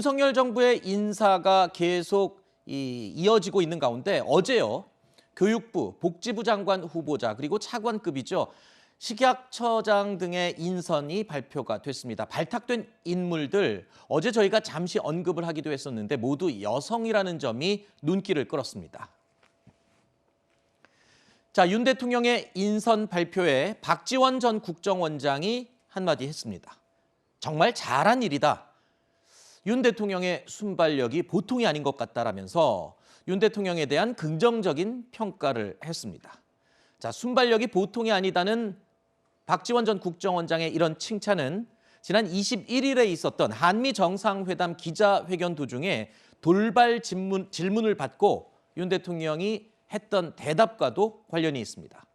윤석열 정부의 인사가 계속 이어지고 있는 가운데 어제요. 교육부, 복지부 장관 후보자 그리고 차관급이죠. 식약처장 등의 인선이 발표가 됐습니다. 발탁된 인물들 어제 저희가 잠시 언급을 하기도 했었는데 모두 여성이라는 점이 눈길을 끌었습니다. 자, 윤 대통령의 인선 발표에 박지원 전 국정원장이 한마디 했습니다. 정말 잘한 일이다. 윤 대통령의 순발력이 보통이 아닌 것 같다라면서 윤 대통령에 대한 긍정적인 평가를 했습니다. 자, 순발력이 보통이 아니다는 박지원 전 국정원장의 이런 칭찬은 지난 21일에 있었던 한미 정상회담 기자회견 도중에 돌발 질문을 받고 윤 대통령이 했던 대답과도 관련이 있습니다.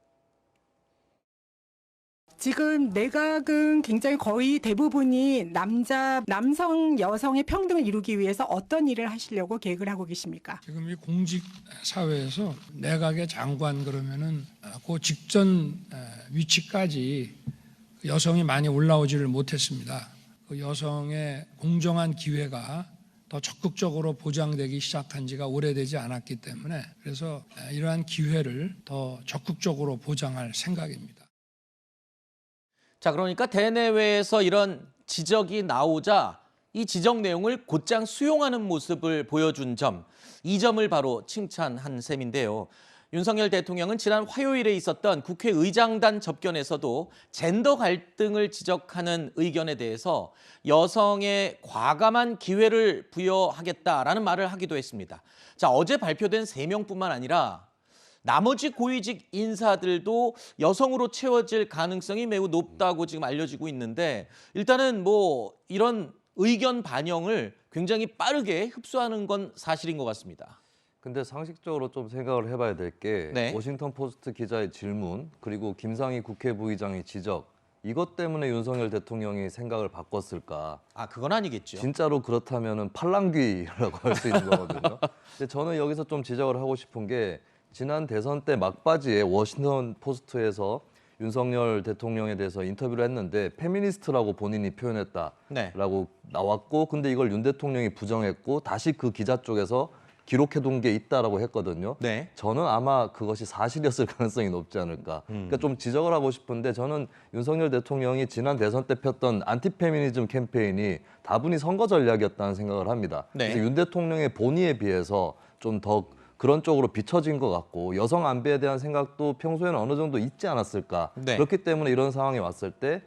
지금 내각은 굉장히 거의 대부분이 남성, 여성의 평등을 이루기 위해서 어떤 일을 하시려고 계획을 하고 계십니까? 지금 이 공직 사회에서 내각의 장관 그러면은 그 직전 위치까지 여성이 많이 올라오지를 못했습니다. 그 여성의 공정한 기회가 더 적극적으로 보장되기 시작한 지가 오래되지 않았기 때문에 그래서 이러한 기회를 더 적극적으로 보장할 생각입니다. 자, 그러니까 대내외에서 이런 지적이 나오자 이 지적 내용을 곧장 수용하는 모습을 보여준 점, 이 점을 바로 칭찬한 셈인데요. 윤석열 대통령은 지난 화요일에 있었던 국회의장단 접견에서도 젠더 갈등을 지적하는 의견에 대해서 여성의 과감한 기회를 부여하겠다라는 말을 하기도 했습니다. 자, 어제 발표된 3명뿐만 아니라 나머지 고위직 인사들도 여성으로 채워질 가능성이 매우 높다고 지금 알려지고 있는데 일단은 뭐 이런 의견 반영을 굉장히 빠르게 흡수하는 건 사실인 것 같습니다. 근데 상식적으로 좀 생각을 해봐야 될 게 네. 워싱턴 포스트 기자의 질문 그리고 김상희 국회 부의장의 지적 이것 때문에 윤석열 대통령이 생각을 바꿨을까? 아, 그건 아니겠죠. 진짜로 그렇다면은 팔랑귀라고 할 수 있는 거거든요. 근데 저는 여기서 좀 지적을 하고 싶은 게 지난 대선 때 막바지에 워싱턴 포스트에서 윤석열 대통령에 대해서 인터뷰를 했는데 페미니스트라고 본인이 표현했다라고 네. 나왔고 근데 이걸 윤 대통령이 부정했고 다시 그 기자 쪽에서 기록해둔 게 있다라고 했거든요. 네. 저는 아마 그것이 사실이었을 가능성이 높지 않을까. 그러니까 좀 지적을 하고 싶은데 저는 윤석열 대통령이 지난 대선 때 폈던 안티페미니즘 캠페인이 다분히 선거 전략이었다는 생각을 합니다. 네. 그래서 윤 대통령의 본의에 비해서 좀 더 그런 쪽으로 비춰진 것 같고 여성 안배에 대한 생각도 평소에는 어느 정도 있지 않았을까. 네. 그렇기 때문에 이런 상황이 왔을 때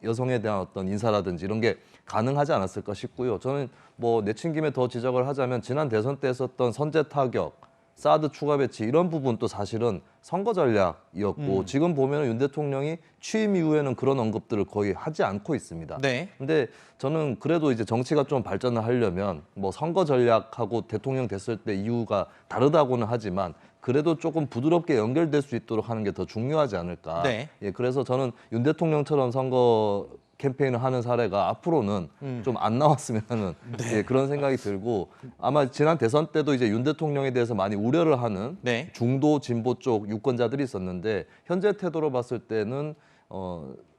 여성에 대한 어떤 인사라든지 이런 게 가능하지 않았을까 싶고요. 저는 뭐 내친 김에 더 지적을 하자면 지난 대선 때 했었던 선제 타격, 사드 추가 배치 이런 부분도 사실은 선거 전략이었고 지금 보면 윤 대통령이 취임 이후에는 그런 언급들을 거의 하지 않고 있습니다. 네. 근데 저는 그래도 이제 정치가 좀 발전을 하려면 뭐 선거 전략하고 대통령 됐을 때 이유가 다르다고는 하지만 그래도 조금 부드럽게 연결될 수 있도록 하는 게 더 중요하지 않을까. 네. 예, 그래서 저는 윤 대통령처럼 선거 캠페인을 하는 사례가 앞으로는 좀 안 나왔으면 하는 예, 그런 생각이 들고 아마 지난 대선 때도 이제 윤 대통령에 대해서 많이 우려를 하는 네. 중도 진보 쪽 유권자들이 있었는데 현재 태도로 봤을 때는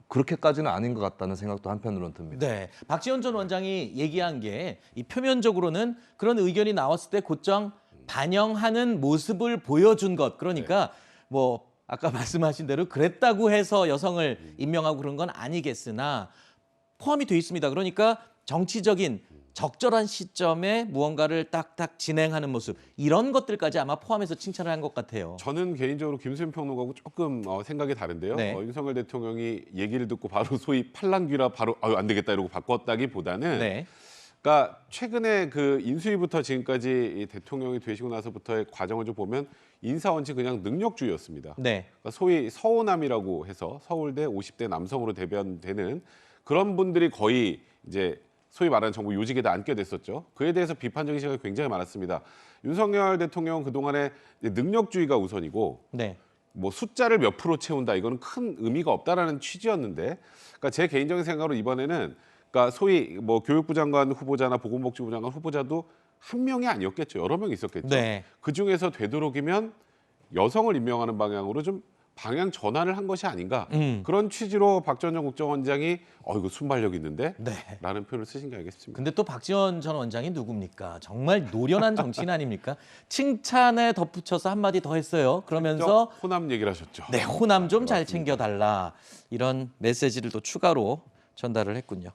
그렇게까지는 아닌 것 같다는 생각도 한편으로는 듭니다. 네. 박지원 전 원장이 얘기한 게 이 표면적으로는 그런 의견이 나왔을 때 곧장 반영하는 모습을 보여준 것. 그러니까 뭐 아까 말씀하신 대로 그랬다고 해서 여성을 임명하고 그런 건 아니겠으나 포함이 돼 있습니다. 그러니까 정치적인 적절한 시점에 무언가를 딱딱 진행하는 모습 이런 것들까지 아마 포함해서 칭찬을 한 것 같아요. 저는 개인적으로 김수현 평론가하고 조금 생각이 다른데요. 네. 윤석열 대통령이 얘기를 듣고 바로 소위 팔랑귀라 바로 안 되겠다 이러고 바꿨다기보다는 네. 그러니까 최근에 그 인수위부터 지금까지 이 대통령이 되시고 나서부터의 과정을 좀 보면 인사 원칙 그냥 능력주의였습니다. 네. 그러니까 소위 서호남이라고 해서 서울대 50대 남성으로 대변되는 그런 분들이 거의 이제 소위 말하는 정부 요직에 다 앉게 됐었죠. 그에 대해서 비판적인 시각이 굉장히 많았습니다. 윤석열 대통령은 그동안에 능력주의가 우선이고 네. 뭐 숫자를 몇 프로 채운다 이거는 큰 의미가 없다라는 취지였는데 그러니까 제 개인적인 생각으로 이번에는 그러니까 소위 뭐 교육부 장관 후보자나 보건복지부 장관 후보자도 한 명이 아니었겠죠. 여러 명 있었겠죠. 네. 그중에서 되도록이면 여성을 임명하는 방향으로 좀 방향 전환을 한 것이 아닌가 그런 취지로 박지원 국정원장이 이거 순발력 있는데 네. 라는 표현을 쓰신 게 알겠습니다. 근데 또 박지원 전 원장이 누굽니까? 정말 노련한 정치인 아닙니까? 칭찬에 덧붙여서 한마디 더 했어요. 그러면서 호남 얘기를 하셨죠. 네, 호남 좀 잘 챙겨달라 이런 메시지를 또 추가로 전달을 했군요.